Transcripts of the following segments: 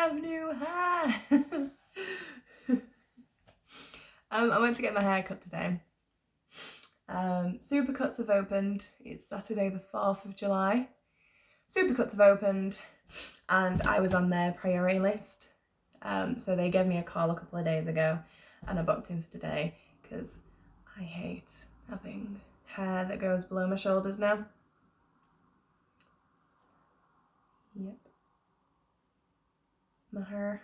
have new hair. I went to get my hair cut today. Supercuts have opened. It's Saturday the 4th of July. Supercuts have opened and I was on their priority list. So they gave me a call a couple of days ago and I booked in for today because I hate having hair that goes below my shoulders now. Yep. It's my hair.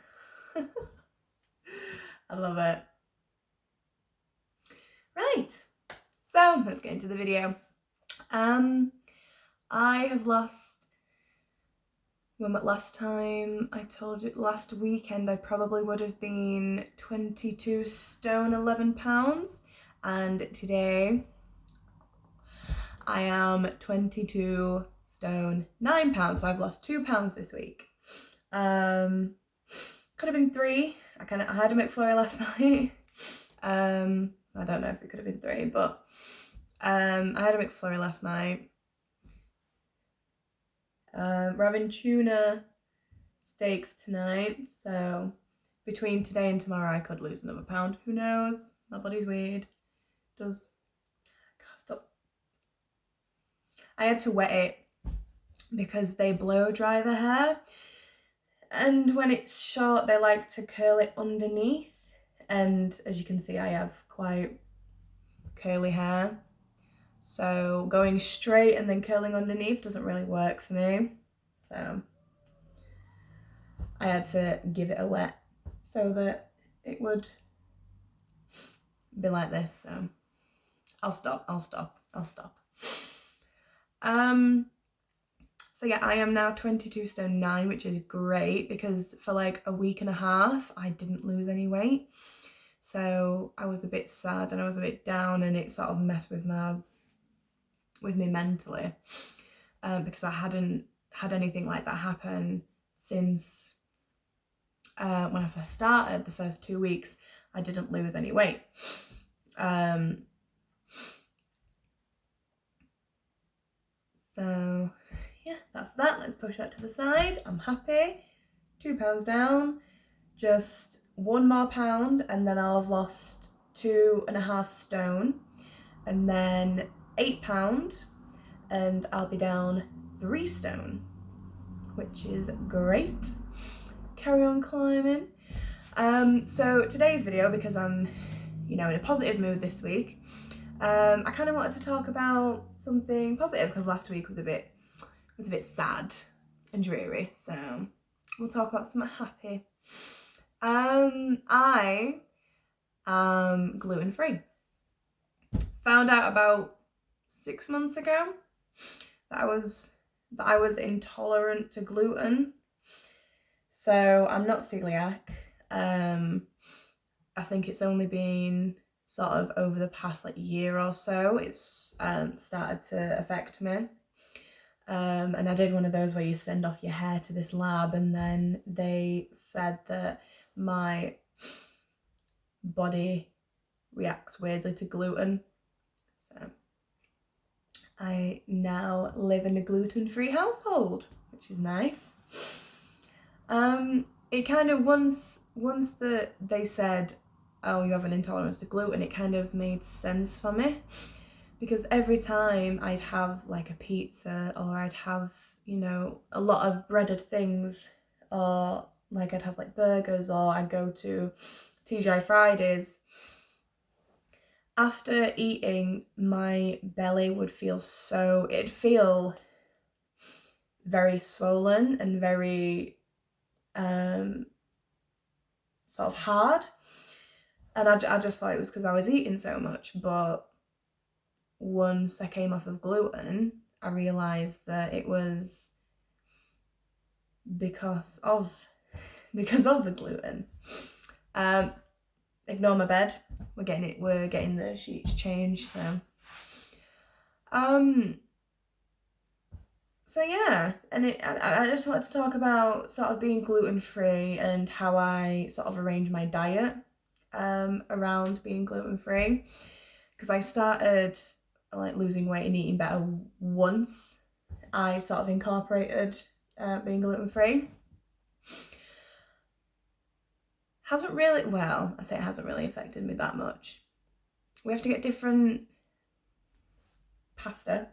I love it. Right, so let's get into the video. I have lost, when last time I told you, last weekend I probably would have been 22 stone 11 pounds, and today I am 22 stone 9 pounds, so I've lost 2 pounds this week. Could have been 3. I had a McFlurry last night. I don't know if it could have been 3, but I had a McFlurry last night. We're having tuna steaks tonight, so between today and tomorrow I could lose another pound. Who knows? My body's weird. Can't stop. I had to wet it because they blow dry the hair, and when it's short they like to curl it underneath, and as you can see I have quite curly hair, so going straight and then curling underneath doesn't really work for me, so I had to give it a wet so that it would be like this. So I'll stop. So yeah, I am now 22 stone 9, which is great because for like a week and a half I didn't lose any weight, so I was a bit sad and I was a bit down, and it sort of messed with me mentally, because I hadn't had anything like that happen since when I first started. The first 2 weeks I didn't lose any weight. So yeah, that's that. Let's push that to the side. I'm happy. 2 pounds down, just 1 more pound and then I'll have lost 2.5 stone, and then 8 pound and I'll be down 3 stone, which is great. Carry on climbing. So today's video, because I'm, in a positive mood this week, I kind of wanted to talk about something positive because last week was a bit sad and dreary, so we'll talk about something happy. I am gluten-free. Found out about 6 months ago that I was intolerant to gluten. So I'm not celiac. I think it's only been sort of over the past year or so it's started to affect me. And I did one of those where you send off your hair to this lab, and then they said that my body reacts weirdly to gluten. So I now live in a gluten-free household, which is nice. It kind of, once that they said, oh, you have an intolerance to gluten, it kind of made sense for me, because every time I'd have like a pizza, or I'd have, a lot of breaded things, or like I'd have like burgers, or I'd go to TGI Fridays, after eating my belly would feel it'd feel very swollen and very sort of hard, and I just thought it was because I was eating so much. But once I came off of gluten, I realised that it was because of the gluten. Ignore my bed. We're getting the sheets changed. So yeah, and I just wanted to talk about sort of being gluten-free and how I sort of arrange my diet around being gluten-free, because I started like losing weight and eating better once I sort of incorporated being gluten-free. hasn't really, well, I say it hasn't really affected me that much. We have to get different pasta,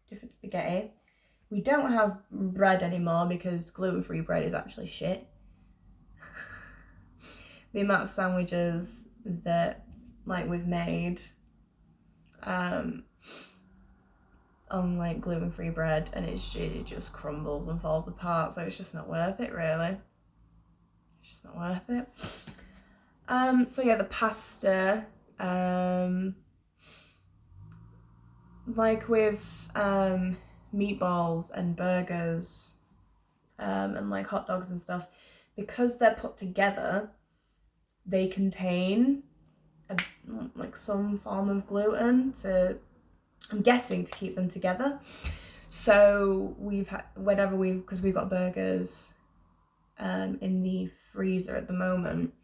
different spaghetti. We don't have bread anymore because gluten-free bread is actually shit. The amount of sandwiches that like we've made on like gluten-free bread, and it just crumbles and falls apart, so it's just not worth it, really. It's just not worth it. So yeah, the pasta, like with meatballs and burgers, and like hot dogs and stuff, because they're put together, they contain like some form of gluten to, I'm guessing, to keep them together. So we've had, because we've got burgers in the freezer at the moment,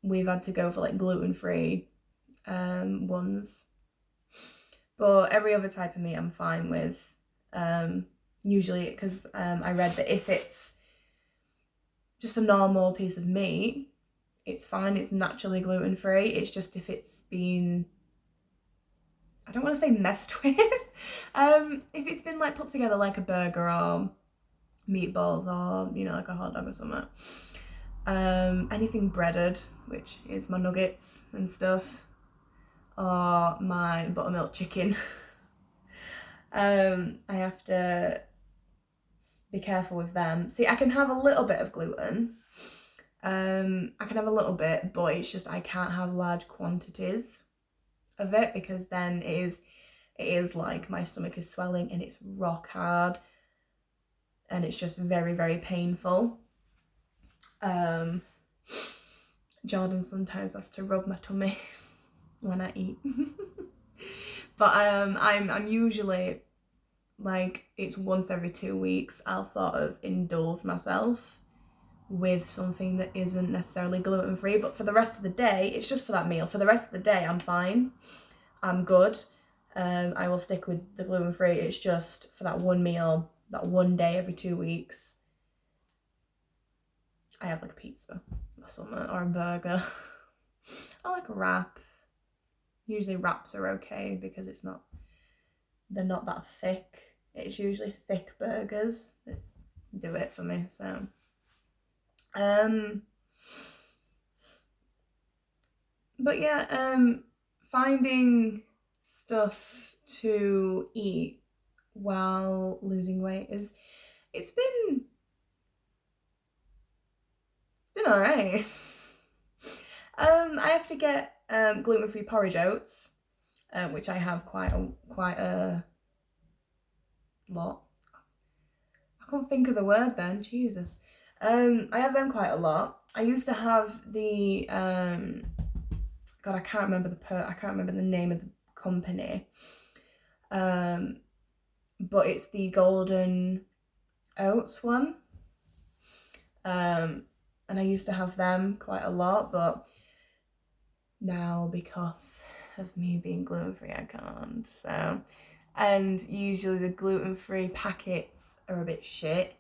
we've had to go for like gluten-free ones. But every other type of meat I'm fine with. Usually, because I read that if it's just a normal piece of meat, it's fine, it's naturally gluten-free. It's just if it's been, I don't want to say messed with, if it's been like put together like a burger or meatballs or, you know, like a hot dog or something. Anything breaded, which is my nuggets and stuff, or my buttermilk chicken. I have to be careful with them. See, I can have a little bit of gluten. I can have a little bit, but it's just I can't have large quantities of it, because then it is like my stomach is swelling and it's rock hard and it's just very, very painful. Jordan sometimes has to rub my tummy when I eat. But I'm usually, like, it's once every 2 weeks I'll sort of indulge myself with something that isn't necessarily gluten-free, but for the rest of the day, it's just for that meal. For the rest of the day, I'm fine. I'm good. I will stick with the gluten-free. It's just for that one meal, that one day every 2 weeks, I have like a pizza or something, or a burger. I like a wrap. Usually wraps are okay because they're not that thick. It's usually thick burgers that do it for me, so. But yeah, finding stuff to eat while losing weight it's been all right. I have to get gluten-free porridge oats, which I have quite a lot. I can't think of the word then, Jesus. I have them quite a lot. I used to have the God, I can't remember the name of the company. But it's the golden oats one. And I used to have them quite a lot, but now because of me being gluten-free, I can't. So, and usually the gluten-free packets are a bit shit,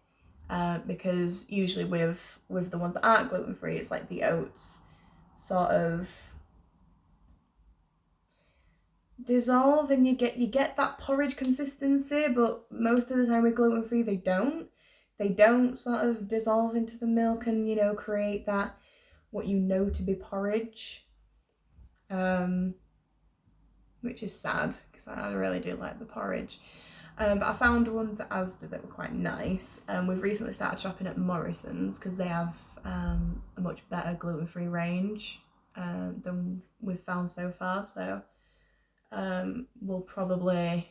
because usually with the ones that aren't gluten-free, it's like the oats sort of dissolve and you get that porridge consistency, but most of the time with gluten-free they don't sort of dissolve into the milk and, you know, create that what you know to be porridge, which is sad because I really do like the porridge. But I found ones at Asda that were quite nice. We've recently started shopping at Morrison's because they have a much better gluten-free range than we've found so far, so we'll probably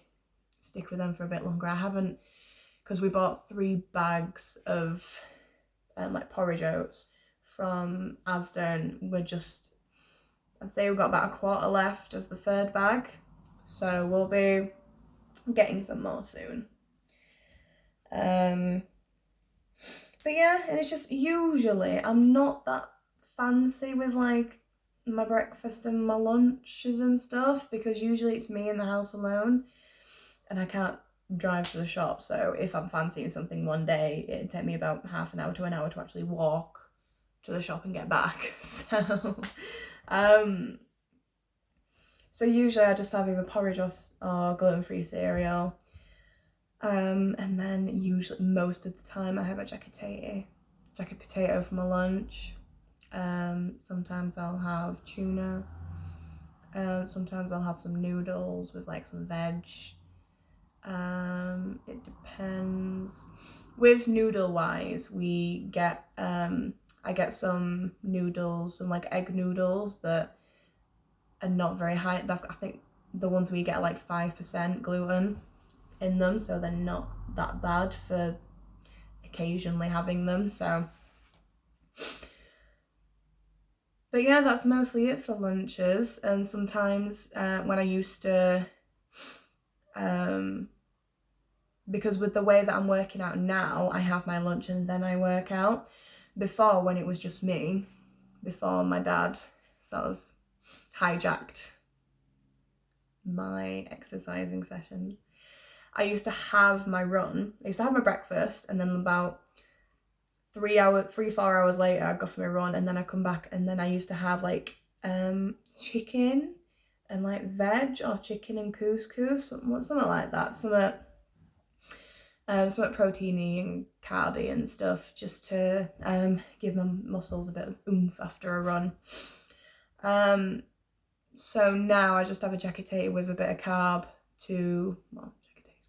stick with them for a bit longer. I haven't, because we bought 3 bags of like porridge oats from Asda, and I'd say we've got about a quarter left of the 3rd bag, so we'll be getting some more soon. But yeah, and it's just usually I'm not that fancy with like my breakfast and my lunches and stuff, because usually it's me in the house alone and I can't drive to the shop. So if I'm fancying something one day, it'd take me about half an hour to an hour to actually walk to the shop and get back. So usually I just have either porridge or gluten-free cereal. And then usually most of the time I have a jacket potato for my lunch. Sometimes I'll have tuna. Sometimes I'll have some noodles with like some veg. It depends. With noodle wise, we get I get some noodles, some like egg noodles that are not very high. I think the ones we get are like 5% gluten in them, so they're not that bad for occasionally having them. So, but yeah, that's mostly it for lunches. And sometimes when I used to because with the way that I'm working out now, I have my lunch and then I work out. Before, when it was just me, before my dad sort of hijacked my exercising sessions, I used to have my run. I used to have my breakfast, and then about 4 hours later, I'd go for my run, and then I'd come back, and then I used to have like chicken and like veg, or chicken and couscous, something like that. Something proteiny and carby and stuff, just to give my muscles a bit of oomph after a run. So now I just have a jacket potato with a bit of carb jacket potatoes,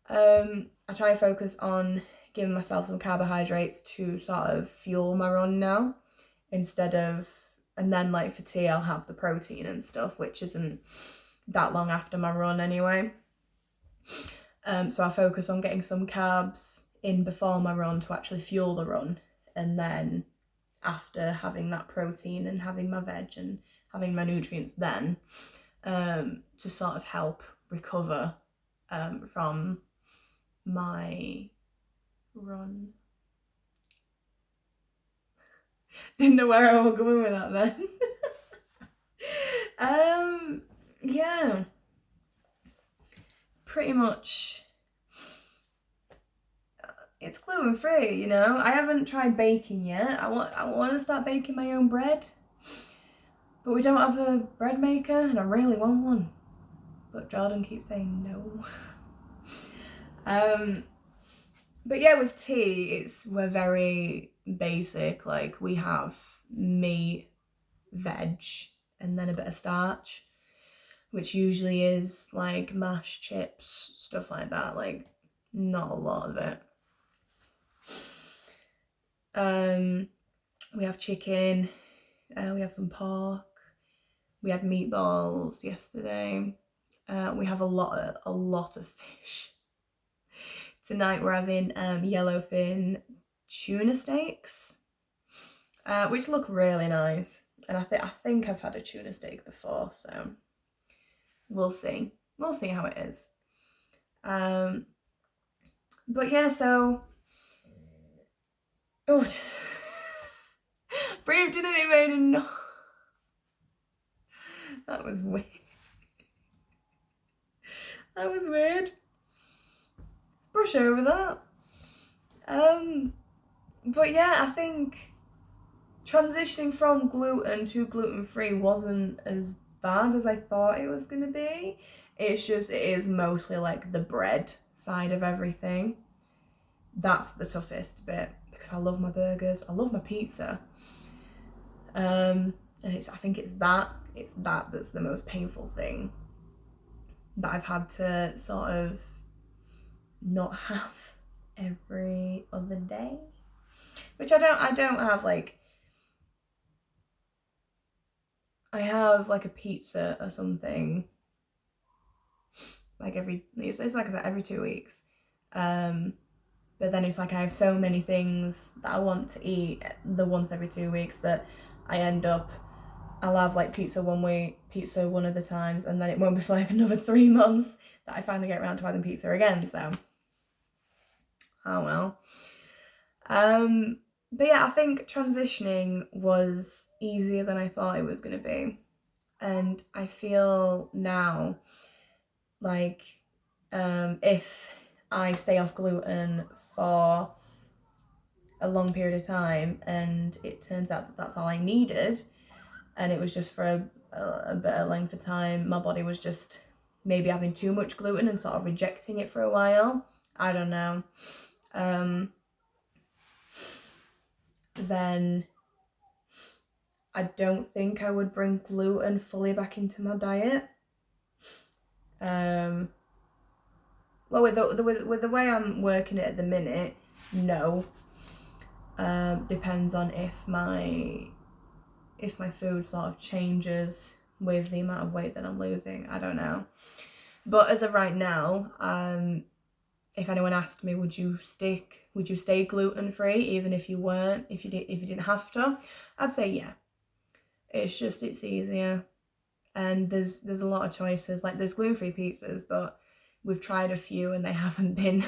carbs. I try and focus on giving myself some carbohydrates to sort of fuel my run now, instead of, and then like for tea I'll have the protein and stuff, which isn't that long after my run anyway. So I focus on getting some carbs in before my run to actually fuel the run, and then after having that protein and having my veg and having my nutrients then, to sort of help recover from my run. Didn't know where I was going with that then. Yeah, pretty much. It's gluten-free, you know. I haven't tried baking yet. I want to start baking my own bread, but we don't have a bread maker, and I really want one. But Jordan keeps saying no. But yeah, with tea, we're very basic. Like, we have meat, veg, and then a bit of starch, which usually is like mashed chips, stuff like that. Like, not a lot of it. We have chicken, we have some pork, we had meatballs yesterday. We have a lot of fish. Tonight we're having yellowfin tuna steaks, which look really nice. And I think I've had a tuna steak before, so we'll see. We'll see how it is. But yeah, so breathed in and it made a noise. That was weird. That was weird. Let's brush over that. But yeah, I think transitioning from gluten to gluten-free wasn't as bad as I thought it was gonna be. It is mostly like the bread side of everything. That's the toughest bit, because I love my burgers, I love my pizza. And I think it's that that's the most painful thing that I've had to sort of not have every other day. Which I don't have, like, I have like a pizza or something like it's like I said, every 2 weeks. But then it's like I have so many things that I want to eat the once every 2 weeks that I end up, I'll have like pizza one week, pizza one of the times, and then it won't be for like another 3 months that I finally get around to having pizza again. So, oh well. But yeah, I think transitioning was easier than I thought it was going to be. And I feel now like if I stay off gluten for a long period of time, and it turns out that that's all I needed, and it was just for a bit of length of time. My body was just maybe having too much gluten and sort of rejecting it for a while. I don't know. Then I don't think I would bring gluten fully back into my diet. Well, with the way I'm working it at the minute, no. Depends on if my food sort of changes with the amount of weight that I'm losing. I don't know. But as of right now, if anyone asked me, would you stay gluten-free even if you didn't have to, I'd say yeah. It's easier, and there's a lot of choices. Like, there's gluten-free pizzas, but we've tried a few and they haven't been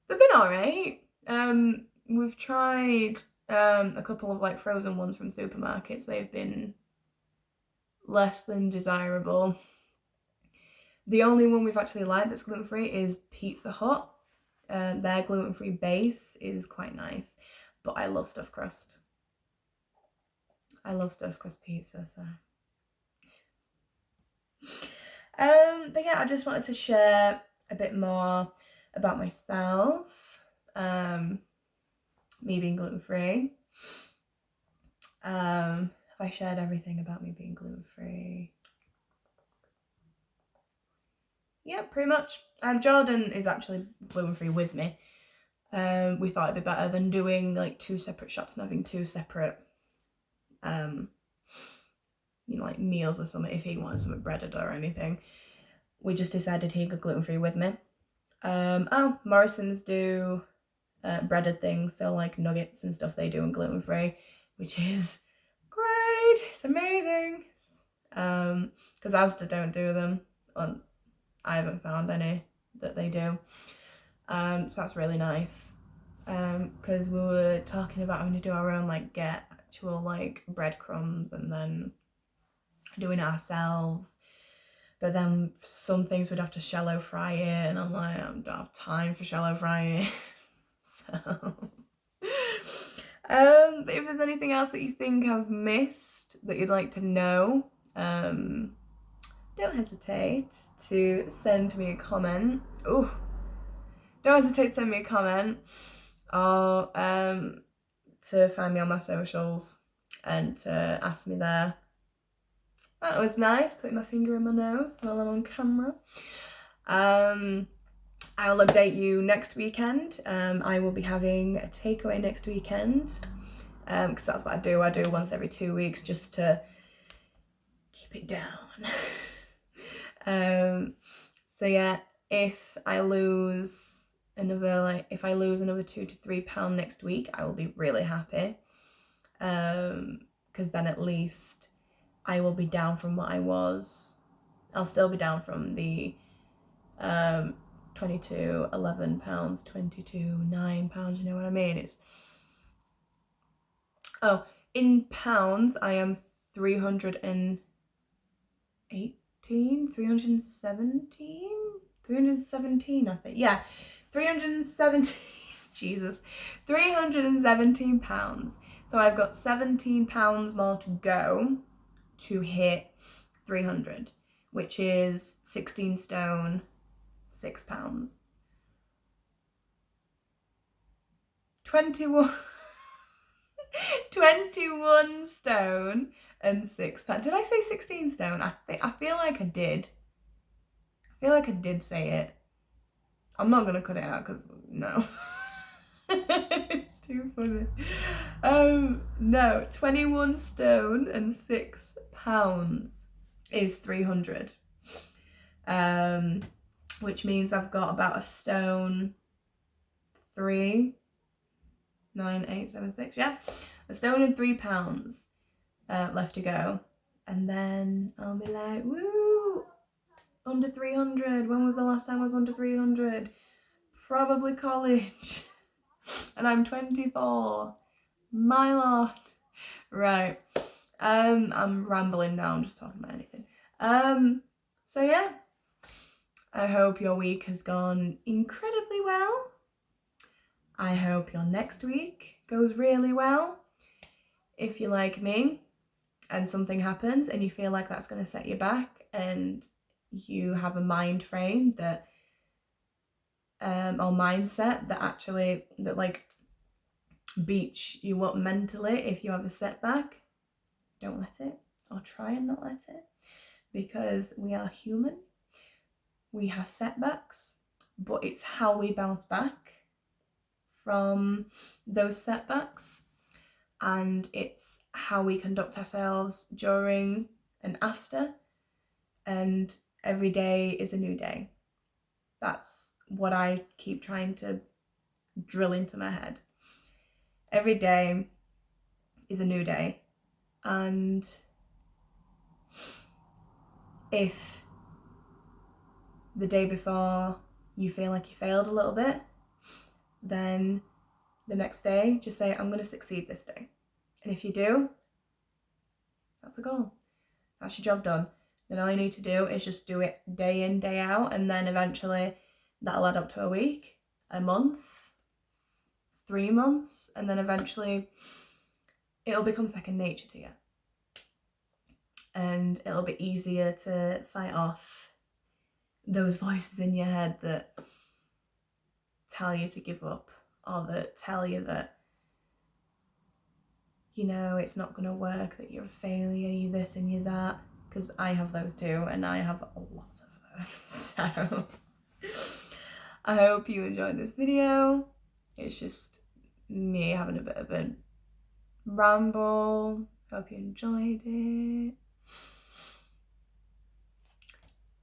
they've been all right. We've tried a couple of like frozen ones from supermarkets. They've been less than desirable. The only one we've actually liked that's gluten-free is Pizza Hut. Their gluten-free base is quite nice, but I love stuffed crust. I love stuffed crust pizza, so. But yeah, I just wanted to share a bit more about myself. Me being gluten-free. Have I shared everything about me being gluten-free? Yeah, pretty much. Jordan is actually gluten-free with me. We thought it'd be better than doing like 2 separate shops and having 2 separate like meals or something if he wanted something breaded or anything. We just decided he'd go gluten-free with me. Morrison's do breaded things, so like nuggets and stuff they do in gluten-free, which is great. It's amazing. Because Asda don't do them. I haven't found any that they do. So that's really nice. Because we were talking about having to do our own, like get actual like breadcrumbs and then doing it ourselves. But then some things we'd have to shallow fry it, and I'm like, I don't have time for shallow frying. So, but if there's anything else that you think I've missed that you'd like to know, don't hesitate to send me a comment. Don't hesitate to send me a comment, or to find me on my socials and to ask me there. That was nice, putting my finger in my nose while I'm on camera. I'll update you next weekend. I will be having a takeaway next weekend, because that's what I do. I do once every 2 weeks just to keep it down. So yeah, if I lose another 2 to 3 pounds next week, I will be really happy. Because then at least I will be down from what I was. I'll still be down from the 22, 11 pounds, 22, 9 pounds, you know what I mean? In pounds, I am 317, 317, I think. Yeah, 317, Jesus, 317 pounds. So I've got 17 pounds more to go to hit 300, which is 16 stone, 6 pounds. 21 stone and 6 pounds. Did I say 16 stone? I feel like I did. I feel like I did say it. I'm not gonna cut it out because no. It's too funny. No, 21 stone and 6 pounds is 300. Which means I've got about a stone 3, 9, 8, 7, 6, yeah. A stone and 3 pounds left to go. And then I'll be like, woo, under 300. When was the last time I was under 300? Probably college. And I'm 24. My lord. Right. I'm rambling now, I'm just talking about anything. So yeah. I hope your week has gone incredibly well. I hope your next week goes really well. If you're like me and something happens and you feel like that's going to set you back and you have a mind frame that or mindset that actually that like beats you up mentally, if you have a setback, don't let it, or try and not let it, because we are human, we have setbacks, but it's how we bounce back from those setbacks, and it's how we conduct ourselves during and after, and every day is a new day. That's what I keep trying to drill into my head. Every day is a new day, and if the day before you feel like you failed a little bit, then the next day just say, I'm going to succeed this day. And if you do, that's a goal. That's your job done. Then all you need to do is just do it day in, day out, and then eventually that'll add up to a week, a month, 3 months, and then eventually it'll become second nature to you. And it'll be easier to fight off those voices in your head that tell you to give up, or that tell you that, you know, it's not going to work, that you're a failure, you're this and you're that. Because I have those too, and I have a lot of them. So I hope you enjoyed this video. It's just me having a bit of a ramble. Hope you enjoyed it.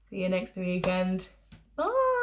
See you next weekend. Bye.